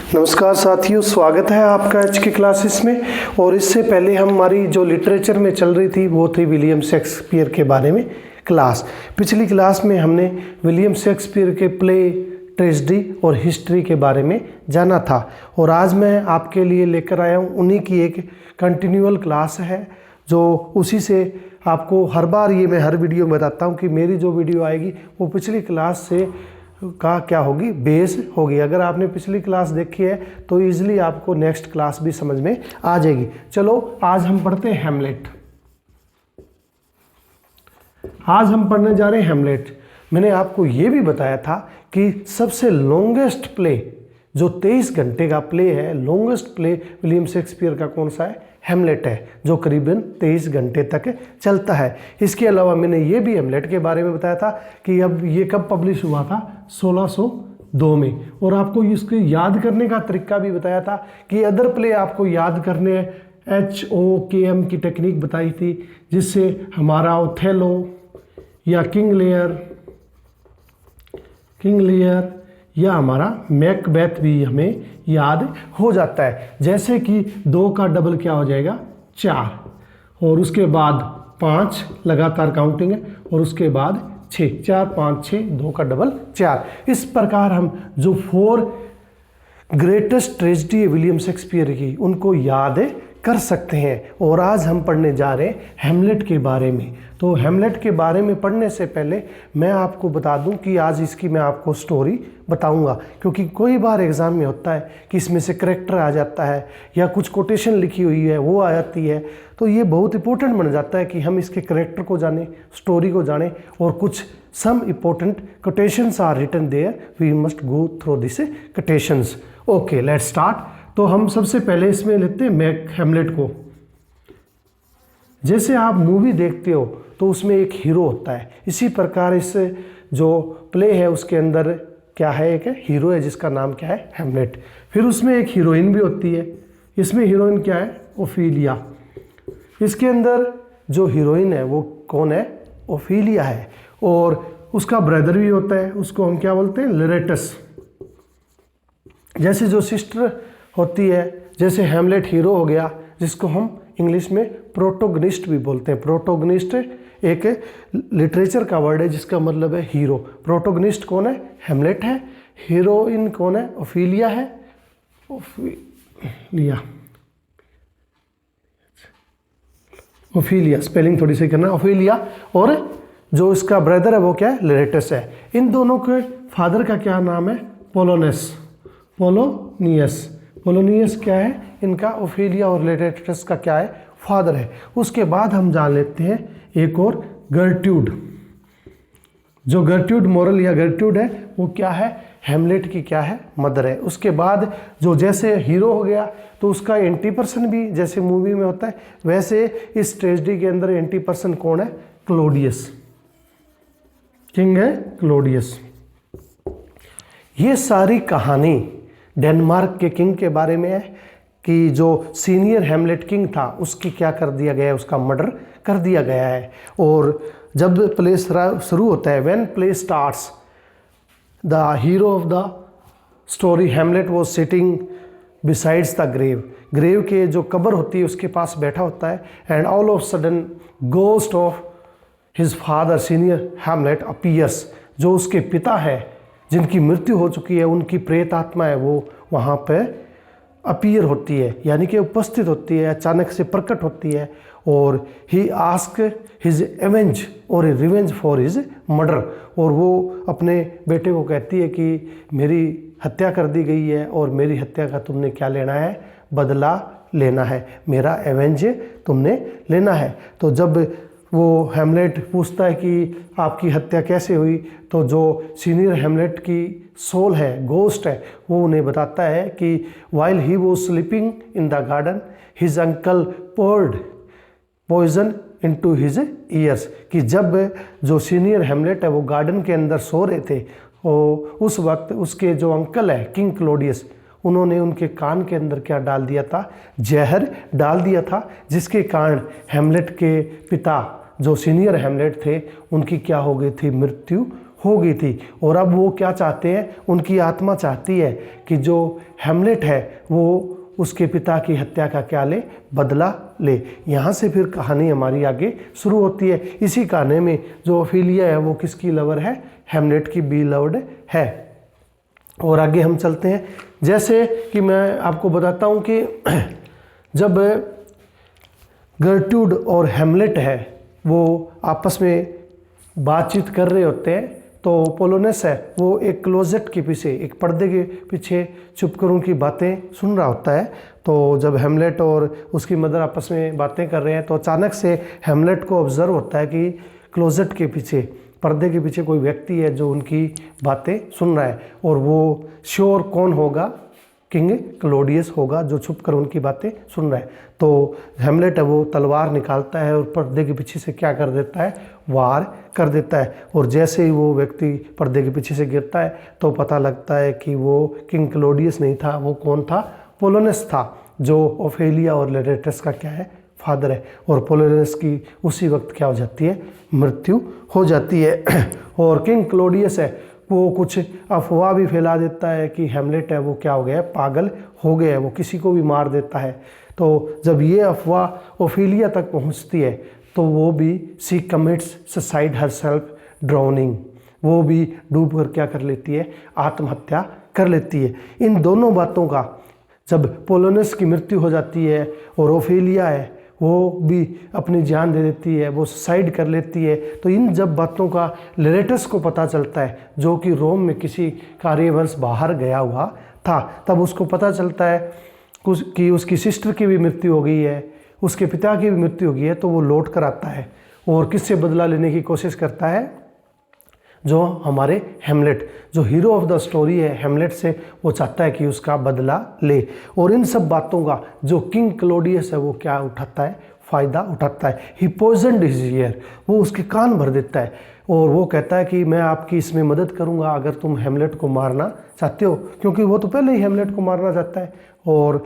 नमस्कार साथियों, स्वागत है आपका आज की क्लासेस में। और इससे पहले हमारी जो लिटरेचर में चल रही थी वो थी विलियम शेक्सपियर के बारे में क्लास। पिछली क्लास में हमने विलियम शेक्सपियर के प्ले, ट्रेजेडी और हिस्ट्री के बारे में जाना था और आज मैं आपके लिए लेकर आया हूँ उन्हीं की एक कंटिन्यूअल क्लास है जो उसी से आपको हर बार ये मैं हर वीडियो में बताता हूँ कि मेरी जो वीडियो आएगी वो पिछली क्लास से का क्या होगी, बेस होगी। अगर आपने पिछली क्लास देखी है तो इजीली आपको नेक्स्ट क्लास भी समझ में आ जाएगी। चलो आज हम पढ़ते हैं हेमलेट। आज हम पढ़ने जा रहे हैं हेमलेट। मैंने आपको ये भी बताया था कि सबसे लॉन्गेस्ट प्ले जो 23 घंटे का प्ले है, लॉन्गेस्ट प्ले विलियम शेक्सपियर का कौन सा है? हेमलेट है, जो करीबन 23 घंटे तक चलता है। इसके अलावा मैंने ये भी हेमलेट के बारे में बताया था कि अब ये कब पब्लिश हुआ था, 1602 में। और आपको इसके याद करने का तरीका भी बताया था कि अदर प्ले आपको याद करने HOKM की टेक्निक बताई थी, जिससे हमारा ओथेलो या किंग लियर या हमारा मैकबेथ भी हमें याद हो जाता है। जैसे कि 2 का डबल क्या हो जाएगा, 4, और उसके बाद 5 लगातार काउंटिंग है, और उसके बाद 6, 4 5 6, 2 का डबल 4। इस प्रकार हम जो 4 ग्रेटेस्ट ट्रेजेडी है विलियम शेक्सपियर की उनको याद कर सकते हैं। और आज हम पढ़ने जा रहे हैं हेमलेट के बारे में। तो हेमलेट के बारे में पढ़ने से पहले मैं आपको बता दूं कि आज इसकी मैं आपको स्टोरी बताऊंगा, क्योंकि कोई बार एग्ज़ाम में होता है कि इसमें से करैक्टर आ जाता है या कुछ कोटेशन लिखी हुई है वो आ जाती है। तो ये बहुत इंपॉर्टेंट बन जाता है कि हम इसके करैक्टर को जानें, स्टोरी को जानें, और कुछ some important quotations are written there, we must go through this quotations. Okay, let's start. तो हम सबसे पहले इसमें लेते हैं हेमलेट को। जैसे आप मूवी देखते हो तो उसमें एक हीरो होता है, इसी प्रकार इस जो प्ले है उसके अंदर क्या है, एक हीरो है जिसका नाम क्या है, हेमलेट। फिर उसमें एक हीरोइन भी होती है। इसमें हीरोइन क्या है, ओफीलिया। इसके अंदर जो हीरोइन है वो कौन है, ओफीलिया है। और उसका ब्रदर भी होता है, उसको हम क्या बोलते हैं, लिरेटस। जैसे जो सिस्टर होती है, जैसे हेमलेट हीरो हो गया, जिसको हम इंग्लिश में प्रोटोगनिस्ट भी बोलते हैं। प्रोटोगनिस्ट एक लिटरेचर का वर्ड है जिसका मतलब है हीरो। प्रोटोगनिस्ट कौन है, हेमलेट है। हीरोइन कौन है, ओफीलिया है। ओफीलिया स्पेलिंग थोड़ी सी करना, ओफीलिया। और जो इसका ब्रदर है वो क्या है, लिरेटस है। इन दोनों के फादर का क्या नाम है, पोलोनियस क्या है इनका, ओफीलिया और लिरेटस का क्या है, फादर है। उसके बाद हम जान लेते हैं एक और, गर्ट्यूड। जो गर्ट्यूड मोरल या गर्ट्यूड है वो क्या है, हेमलेट की क्या है, मदर है। उसके बाद जो जैसे हीरो हो गया तो उसका एंटी पर्सन भी जैसे मूवी में होता है, वैसे इस ट्रेजेडी के अंदर एंटी पर्सन कौन है, क्लोडियस, किंग है क्लोडियस। ये सारी कहानी डेनमार्क के किंग के बारे में है कि जो सीनियर हेमलेट किंग था उसकी क्या कर दिया गया है, उसका मर्डर कर दिया गया है। और जब प्ले शुरू होता है, when play starts, the hero of the story Hamlet was sitting besides the grave के जो कब्र होती है उसके पास बैठा होता है। And all of sudden ghost of his father senior Hamlet appears. जो उसके पिता है जिनकी मृत्यु हो चुकी है, उनकी प्रेत आत्मा है वो वहाँ पे अपीयर होती है, यानी कि उपस्थित होती है, अचानक से प्रकट होती है। और ही आस्क हिज एवेंज और रिवेंज फॉर हिज मर्डर। और वो अपने बेटे को कहती है कि मेरी हत्या कर दी गई है और मेरी हत्या का तुमने क्या लेना है, बदला लेना है, मेरा एवेंज तुमने लेना है। तो जब वो हेमलेट पूछता है कि आपकी हत्या कैसे हुई, तो जो सीनियर हेमलेट की सोल है, गोस्ट है, वो उन्हें बताता है कि while he was sleeping in the garden his uncle poured poison into his ears. कि जब जो सीनियर हेमलेट है वो गार्डन के अंदर सो रहे थे, और उस वक्त उसके जो अंकल है किंग क्लोडियस, उन्होंने उनके कान के अंदर क्या डाल दिया था, जहर डाल दिया था, जिसके कारण हेमलेट के पिता जो सीनियर हेमलेट थे उनकी क्या हो गई थी, मृत्यु हो गई थी और अब वो क्या चाहते हैं, उनकी आत्मा चाहती है कि जो हेमलेट है वो उसके पिता की हत्या का क्या ले, बदला ले। यहाँ से फिर कहानी हमारी आगे शुरू होती है। इसी कहानी में जो ओफेलिया है वो किसकी लवर है, हेमलेट की बीलव्ड है। और आगे हम चलते हैं। जैसे कि मैं आपको बताता हूँ कि जब गर्ट्रूड और हेमलेट है वो आपस में बातचीत कर रहे होते हैं तो पोलोनस है वो एक क्लोजेट के पीछे, एक पर्दे के पीछे छुप कर उनकी बातें सुन रहा होता है। तो जब हेमलेट और उसकी मदर आपस में बातें कर रहे हैं तो अचानक से हेमलेट को ऑब्जर्व होता है कि क्लोजेट के पीछे, पर्दे के पीछे कोई व्यक्ति है जो उनकी बातें सुन रहा है। और वो श्योर कौन होगा, किंग क्लोडियस होगा जो छुप कर उनकी बातें सुन रहा है। तो हेमलेट है वो तलवार निकालता है और पर्दे के पीछे से क्या कर देता है, वार कर देता है। और जैसे ही वो व्यक्ति पर्दे के पीछे से गिरता है तो पता लगता है कि वो किंग क्लोडियस नहीं था, वो कौन था, पोलोनस था जो ओफेलिया और लेरेटस का क्या है, फादर है। और पोलोनस की उसी वक्त क्या हो जाती है, मृत्यु हो जाती है। और किंग क्लोडियस है वो कुछ अफवाह भी फैला देता है कि हेमलेट है वो क्या हो गया है, पागल हो गया है, वो किसी को भी मार देता है। तो जब ये अफवाह ओफेलिया तक पहुंचती है तो वो भी सी कमिट्स सुसाइड हरसेल्फ ड्राउनिंग, वो भी डूब कर क्या कर लेती है, आत्महत्या कर लेती है। इन दोनों बातों का जब पोलोनस की मृत्यु हो जाती है और ओफेलिया है वो भी अपनी जान दे देती है, वो सुसाइड कर लेती है, तो इन जब बातों का लेरेटस को पता चलता है जो कि रोम में किसी कार्यवश बाहर गया हुआ था, तब उसको पता चलता है कि उसकी सिस्टर की भी मृत्यु हो गई है, उसके पिता की भी मृत्यु हो गई है। तो वो लौट कर आता है और किससे बदला लेने की कोशिश करता है, जो हमारे हेमलेट, जो हीरो ऑफ द स्टोरी है हेमलेट से वो चाहता है कि उसका बदला ले। और इन सब बातों का जो किंग क्लोडियस है वो क्या उठाता है, फ़ायदा उठाता है। ही पॉइजन्ड हिज ईयर, वो उसके कान भर देता है और वो कहता है कि मैं आपकी इसमें मदद करूंगा अगर तुम हेमलेट को मारना चाहते हो, क्योंकि वो तो पहले ही हेमलेट को मारना चाहता है। और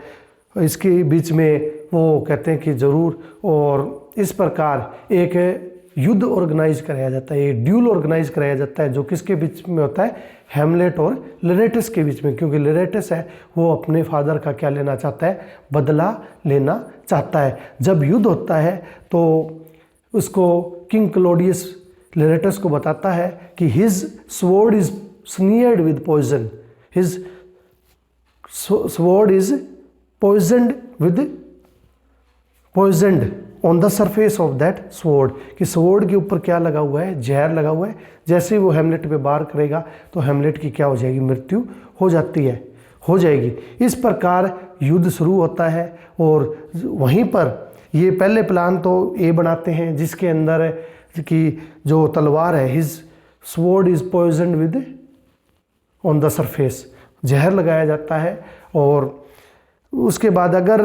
इसके बीच में वो कहते हैं कि ज़रूर। और इस प्रकार एक युद्ध ऑर्गेनाइज कराया जाता है, एक ड्यूल ऑर्गेनाइज कराया जाता है जो किसके बीच में होता है, हेमलेट और लेरेटस के बीच में, क्योंकि लेरेटस है वो अपने फादर का क्या लेना चाहता है, बदला लेना चाहता है। जब युद्ध होता है तो उसको किंग क्लोडियस लेरेटस को बताता है कि his sword is smeared with poison, his sword is poisoned with poisoned on the surface of that sword, कि स्वॉर्ड के ऊपर क्या लगा हुआ है, जहर लगा हुआ है। जैसे ही वो हेमलेट पे वार करेगा तो हेमलेट की क्या हो जाएगी, मृत्यु हो जाएगी। इस प्रकार युद्ध शुरू होता है। और वहीं पर ये पहले प्लान तो ये बनाते हैं जिसके अंदर कि जो तलवार है, his sword is poisoned with on the surface, जहर लगाया जाता है। और उसके बाद अगर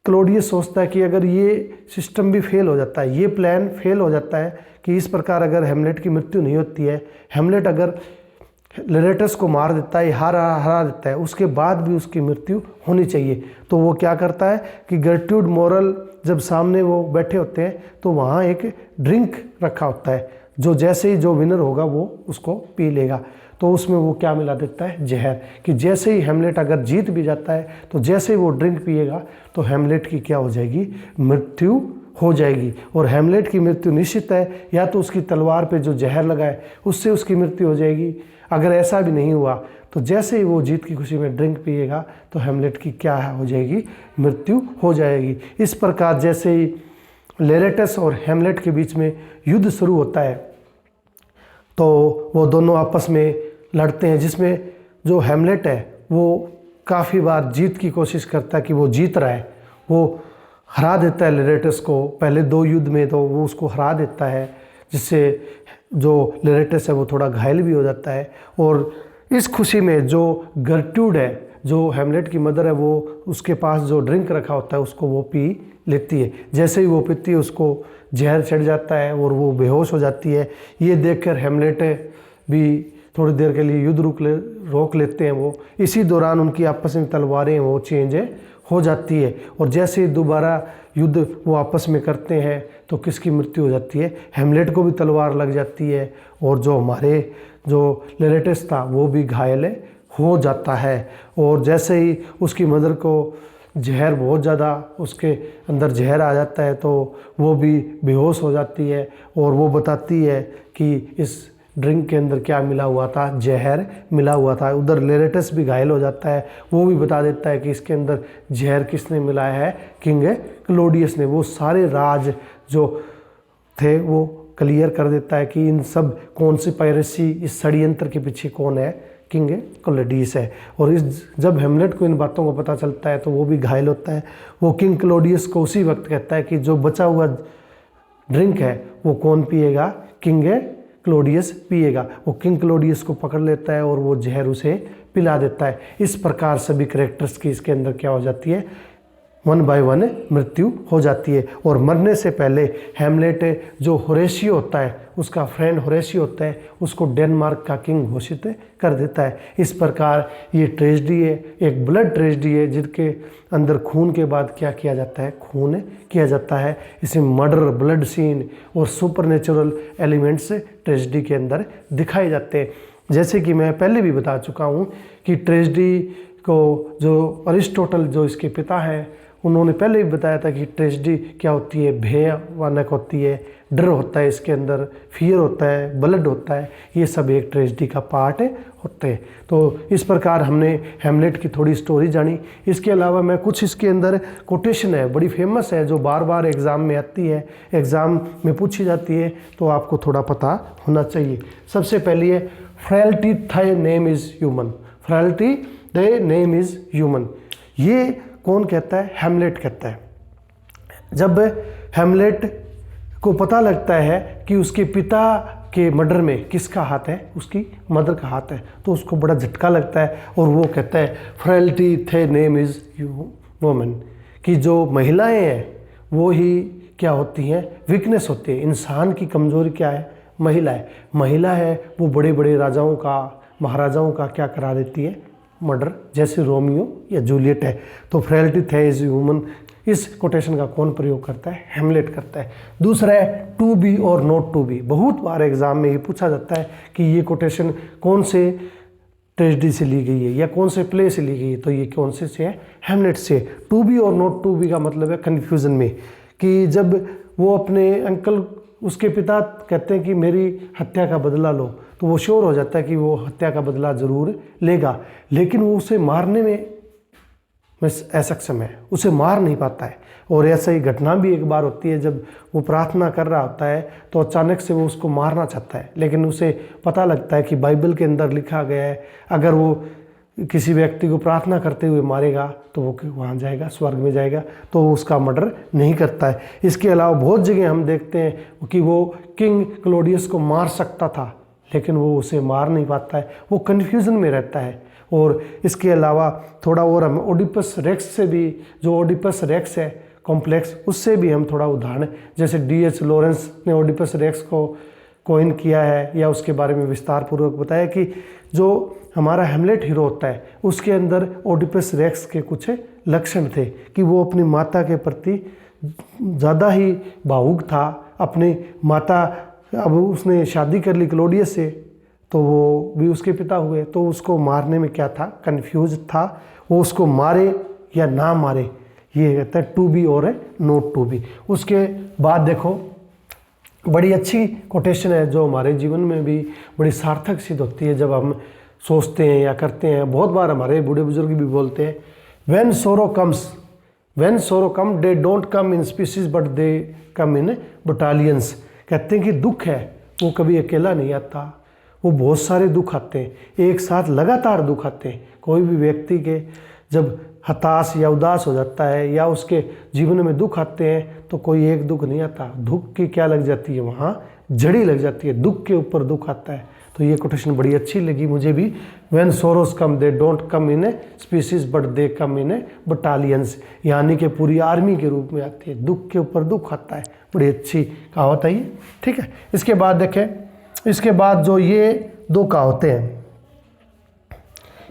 क्लोडियस सोचता है कि अगर ये सिस्टम भी फेल हो जाता है, ये प्लान फेल हो जाता है कि इस प्रकार अगर हेमलेट की मृत्यु नहीं होती है, हेमलेट अगर लेरेटस को मार देता है, हरा देता है, उसके बाद भी उसकी मृत्यु होनी चाहिए। तो वो क्या करता है कि गर्ट्रूड मोरल जब सामने वो बैठे होते हैं तो वहाँ एक ड्रिंक रखा होता है जो जैसे ही जो विनर होगा वो उसको पी लेगा। तो उसमें वो क्या मिला देता है, जहर, कि जैसे ही हेमलेट अगर जीत भी जाता है तो जैसे ही वो ड्रिंक पिएगा तो हेमलेट की क्या हो जाएगी, मृत्यु हो जाएगी। और हेमलेट की मृत्यु निश्चित है, या तो उसकी तलवार पे जो जहर लगा है उससे उसकी मृत्यु हो जाएगी। अगर ऐसा भी नहीं हुआ तो जैसे ही वो जीत की खुशी में ड्रिंक पिएगा तो हेमलेट की क्या हो जाएगी, मृत्यु हो जाएगी। इस प्रकार जैसे ही लेरेटस और हेमलेट के बीच में युद्ध शुरू होता है तो वो दोनों आपस में लड़ते हैं, जिसमें जो हेमलेट है वो काफ़ी बार जीत की कोशिश करता है कि वो जीत रहा है, वो हरा देता है लेरेटस को। पहले 2 युद्ध में तो वो उसको हरा देता है, जिससे जो लेरेटस है वो थोड़ा घायल भी हो जाता है। और इस खुशी में जो गर्ट्रूड है, जो हेमलेट की मदर है, वो उसके पास जो ड्रिंक रखा होता है उसको वो पी लेती है। जैसे ही वो पीती है उसको जहर चढ़ जाता है और वो बेहोश हो जाती है। ये देखकर हेमलेट भी थोड़ी देर के लिए युद्ध रोक लेते हैं वो, इसी दौरान उनकी आपस में तलवारें वो चेंज हो जाती है, और जैसे दोबारा युद्ध वो आपस में करते हैं तो किसकी मृत्यु हो जाती है, हेमलेट को भी तलवार लग जाती है, और जो हमारे जो लेरेटस था वो भी घायल हो जाता है। और जैसे ही उसकी मदर को जहर बहुत ज़्यादा उसके अंदर जहर आ जाता है तो वो भी बेहोश हो जाती है, और वो बताती है कि इस ड्रिंक के अंदर क्या मिला हुआ था, जहर मिला हुआ था। उधर लेरेटस भी घायल हो जाता है, वो भी बता देता है कि इसके अंदर जहर किसने मिलाया है, किंग क्लोडियस ने। वो सारे राज जो थे वो क्लियर कर देता है कि इन सब कॉन्स्पिरेसी, इस षड्यंत्र के पीछे कौन है, किंग क्लोडियस है। और इस जब हेमलेट को इन बातों को पता चलता है तो वो भी घायल होता है। वो किंग क्लोडियस को उसी वक्त कहता है कि जो बचा हुआ ड्रिंक है वो कौन पिएगा, किंग क्लोडियस पिएगा। वो किंग क्लोडियस को पकड़ लेता है और वो जहर उसे पिला देता है। इस प्रकार सभी कैरेक्टर्स की इसके अंदर क्या हो जाती है, 1 बाय 1 मृत्यु हो जाती है। और मरने से पहले हेमलेट जो होरेशियो होता है, उसका फ्रेंड होरेशियो होता है, उसको डेनमार्क का किंग घोषित कर देता है। इस प्रकार ये ट्रेजेडी है, एक ब्लड ट्रेजेडी है, जिसके अंदर खून के बाद क्या किया जाता है, खून किया जाता है। इसमें मर्डर, ब्लड सीन और सुपरनेचुरल एलिमेंट्स ट्रेजेडी के अंदर दिखाए जाते हैं। जैसे कि मैं पहले भी बता चुका हूँ कि ट्रेजेडी को जो अरिस्टोटल जो इसके पिता हैं उन्होंने पहले भी बताया था कि ट्रेजेडी क्या होती है, भयानक होती है, डर होता है इसके अंदर, फियर होता है, ब्लड होता है, ये सब एक ट्रेजेडी का पार्ट होते हैं। तो इस प्रकार हमने हेमलेट की थोड़ी स्टोरी जानी। इसके अलावा मैं कुछ इसके अंदर कोटेशन है बड़ी फेमस है जो बार बार एग्ज़ाम में आती है, एग्ज़ाम में पूछी जाती है, तो आपको थोड़ा पता होना चाहिए। सबसे पहली है frailty thy name is human, frailty the name is human. ये कौन कहता है, हेमलेट कहता है। जब हेमलेट को पता लगता है कि उसके पिता के मर्डर में किसका हाथ है, उसकी मदर का हाथ है, तो उसको बड़ा झटका लगता है और वो कहता है फ्रैलिटी थे नेम इज़ वुमन, कि जो महिलाएं हैं वो ही क्या होती हैं, वीकनेस होती है। इंसान की कमज़ोरी क्या है, महिला है। महिला है वो बड़े बड़े राजाओं का, महाराजाओं का क्या करा देती है, मर्डर, जैसे रोमियो या जूलियट है। तो फ्रैलिटी थे इज ह्यूमन, इस कोटेशन का कौन प्रयोग करता है, हेमलेट करता है। दूसरा है टू बी और नॉट टू बी। बहुत बार एग्जाम में ये पूछा जाता है कि ये कोटेशन कौन से ट्रेजेडी से ली गई है या कौन से प्ले से ली गई है, तो ये कौन से है, हेमलेट से। टू बी और नॉट टू बी का मतलब है कन्फ्यूज़न में, कि जब वो अपने अंकल, उसके पिता कहते हैं कि मेरी हत्या का बदला लो, तो वो श्योर हो जाता है कि वो हत्या का बदला ज़रूर लेगा, लेकिन वो उसे मारने में असक्षम है, उसे मार नहीं पाता है। और ऐसा ही घटना भी एक बार होती है, जब वो प्रार्थना कर रहा होता है तो अचानक से वो उसको मारना चाहता है, लेकिन उसे पता लगता है कि बाइबल के अंदर लिखा गया है अगर वो किसी व्यक्ति को प्रार्थना करते हुए मारेगा तो वो वहाँ जाएगा, स्वर्ग में जाएगा, तो वो उसका मर्डर नहीं करता है। इसके अलावा बहुत जगह हम देखते हैं कि वो किंग क्लोडियस को मार सकता था, लेकिन वो उसे मार नहीं पाता है, वो कन्फ्यूज़न में रहता है। और इसके अलावा थोड़ा और हम ओडिपस रेक्स से भी, जो ओडिपस रेक्स है कॉम्प्लेक्स, उससे भी हम थोड़ा उदाहरण, जैसे D.H. लॉरेंस ने ओडिपस रेक्स को कॉइन किया है या उसके बारे में विस्तार पूर्वक बताया कि जो हमारा हेमलेट हीरो होता है उसके अंदर ओडिपस रेक्स के कुछ लक्षण थे, कि वो अपनी माता के प्रति ज़्यादा ही भावुक था। अपनी माता, अब उसने शादी कर ली क्लोडियस से, तो वो भी उसके पिता हुए, तो उसको मारने में क्या था, कन्फ्यूज था, वो उसको मारे या ना मारे, ये कहता है टू बी और नॉट टू बी। उसके बाद देखो बड़ी अच्छी कोटेशन है जो हमारे जीवन में भी बड़ी सार्थक सिद्ध होती है जब हम सोचते हैं या करते हैं। बहुत बार हमारे बूढ़े बुजुर्ग भी बोलते हैं, when sorrow come they don't come in species but they come in battalions. कहते हैं कि दुख है वो कभी अकेला नहीं आता, वो बहुत सारे दुख आते हैं, एक साथ लगातार दुख आते हैं। कोई भी व्यक्ति के जब हताश या उदास हो जाता है या उसके जीवन में दुख आते हैं तो कोई एक दुख नहीं आता, दुख की क्या लग जाती है, वहाँ जड़ी लग जाती है, दुख के ऊपर दुख आता है। तो ये कोटेशन बड़ी अच्छी लगी मुझे भी, when Soros come they don't come in species but they come in battalions, यानी कि पूरी आर्मी के रूप में आती है, दुख के ऊपर दुख आता है। बड़ी अच्छी कहावत है ये, ठीक है। इसके बाद देखें, इसके बाद जो ये दो कहावतें हैं।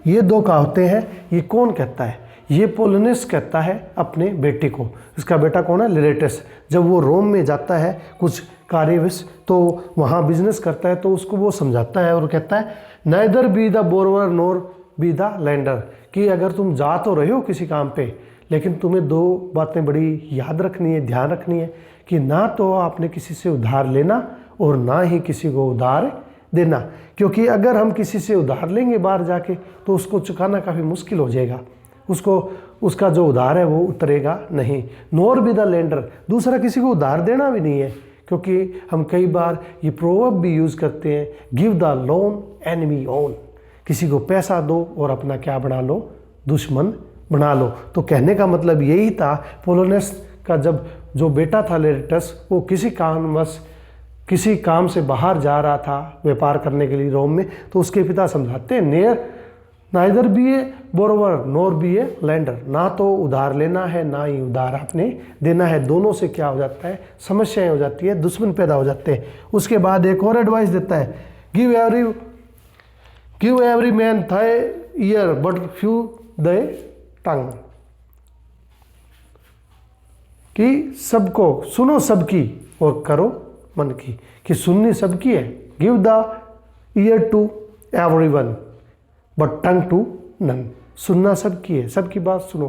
ये दो कहावतें हैं, ये कौन कहता है? ये पोलुनस कहता है अपने बेटे को। इसका बेटा कौन है? लिरेटस। जब वो रोम में जाता है कुछ कार्यवश, तो वहाँ बिजनेस करता है, तो उसको वो समझाता है और कहता है neither be the borrower nor be the lander, कि अगर तुम जा तो रहे हो किसी काम पे, लेकिन तुम्हें दो बातें बड़ी याद रखनी है, ध्यान रखनी है, कि ना तो आपने किसी से उधार लेना और ना ही किसी को उधार देना। क्योंकि अगर हम किसी से उधार लेंगे बाहर जाके तो उसको चुकाना काफ़ी मुश्किल हो जाएगा, उसका जो उधार है वो उतरेगा नहीं। नोर बी द लेंडर, दूसरा किसी को उधार देना भी नहीं है, क्योंकि हम कई बार ये प्रोवर्ब भी यूज़ करते हैं, give the loan enemy own, किसी को पैसा दो और अपना क्या बना लो? दुश्मन बना लो। तो कहने का मतलब यही था, पोलुनस का जब जो बेटा था लिरेटस, वो किसी कारणवश किसी काम से बाहर जा रहा था व्यापार करने के लिए रोम में, तो उसके पिता समझाते हैं neither be a borrower nor be a lender, ना तो उधार लेना है ना ही उधार आपने देना है। दोनों से क्या हो जाता है? समस्याएं हो जाती है, दुश्मन पैदा हो जाते हैं। उसके बाद एक और एडवाइस देता है, give every man thy ear but few the tongue, कि सबको सुनो सबकी और करो मन की, कि सुननी सबकी है। Give the ear to everyone but tongue to none, सुनना सबकी है, सबकी बात सुनो,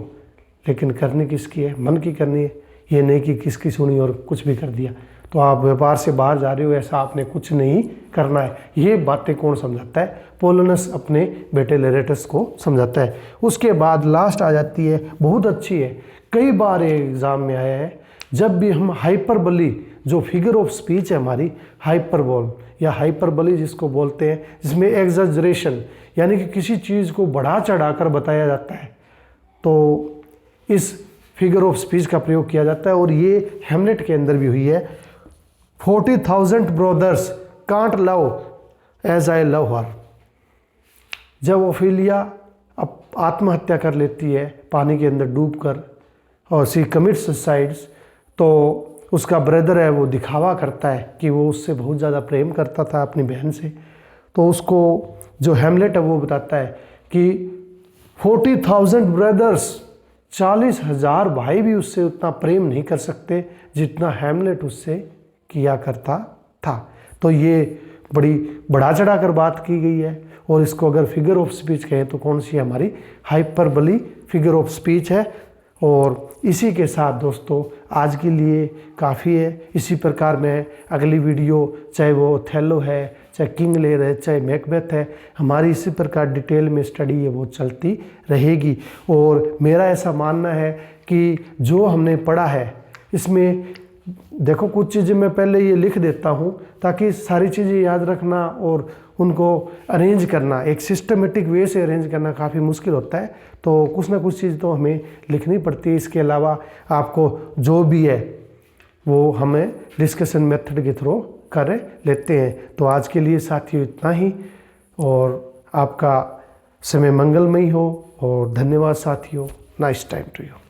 लेकिन करनी किसकी है? मन की करनी है। ये नहीं कि किसकी सुनी और कुछ भी कर दिया। तो आप व्यापार से बाहर जा रहे हो, ऐसा आपने कुछ नहीं करना है। ये बातें कौन समझाता है? पोलुनस अपने बेटे लिरेटस को समझाता है। उसके बाद लास्ट आ जाती है, बहुत अच्छी है, कई बार एग्जाम में आया है। जब भी हम हाइपरबली, जो फिगर ऑफ स्पीच है हमारी, हाइपरबोल या हाइपरबली जिसको बोलते हैं, जिसमें एग्जैजरेशन यानी कि किसी चीज़ को बढ़ा चढ़ाकर बताया जाता है, तो इस फिगर ऑफ स्पीच का प्रयोग किया जाता है। और ये हेमलेट के अंदर भी हुई है। 40,000 brothers can't love as I love her. जब ओफेलिया आत्महत्या कर लेती है पानी के अंदर डूबकर और सी कमिट्स सुसाइड्स, तो उसका ब्रदर है वो दिखावा करता है कि वो उससे बहुत ज़्यादा प्रेम करता था अपनी बहन से। तो उसको जो हेमलेट है वो बताता है कि 40,000 ब्रदर्स, 40,000 भाई भी उससे उतना प्रेम नहीं कर सकते जितना हेमलेट उससे किया करता था। तो ये बड़ी बढ़ा चढ़ा कर बात की गई है। और इसको अगर फिगर ऑफ स्पीच कहें तो कौन सी हमारी हाइपरबली फिगर ऑफ स्पीच है। और इसी के साथ दोस्तों आज के लिए काफ़ी है। इसी प्रकार मैं अगली वीडियो, चाहे वो ओथेलो है, चाहे किंग लेयर है, चाहे मैकबेथ है, हमारी इसी प्रकार डिटेल में स्टडी है वो चलती रहेगी। और मेरा ऐसा मानना है कि जो हमने पढ़ा है इसमें देखो, कुछ चीज़ें मैं पहले ये लिख देता हूँ ताकि सारी चीज़ें याद रखना और उनको अरेंज करना, एक सिस्टमेटिक वे से अरेंज करना काफ़ी मुश्किल होता है। तो कुछ ना कुछ चीज़ तो हमें लिखनी पड़ती है। इसके अलावा आपको जो भी है वो हमें डिस्कशन मेथड के थ्रू कर लेते हैं। तो आज के लिए साथियों इतना ही, और आपका समय मंगलमय हो और धन्यवाद साथियों। Nice time to you.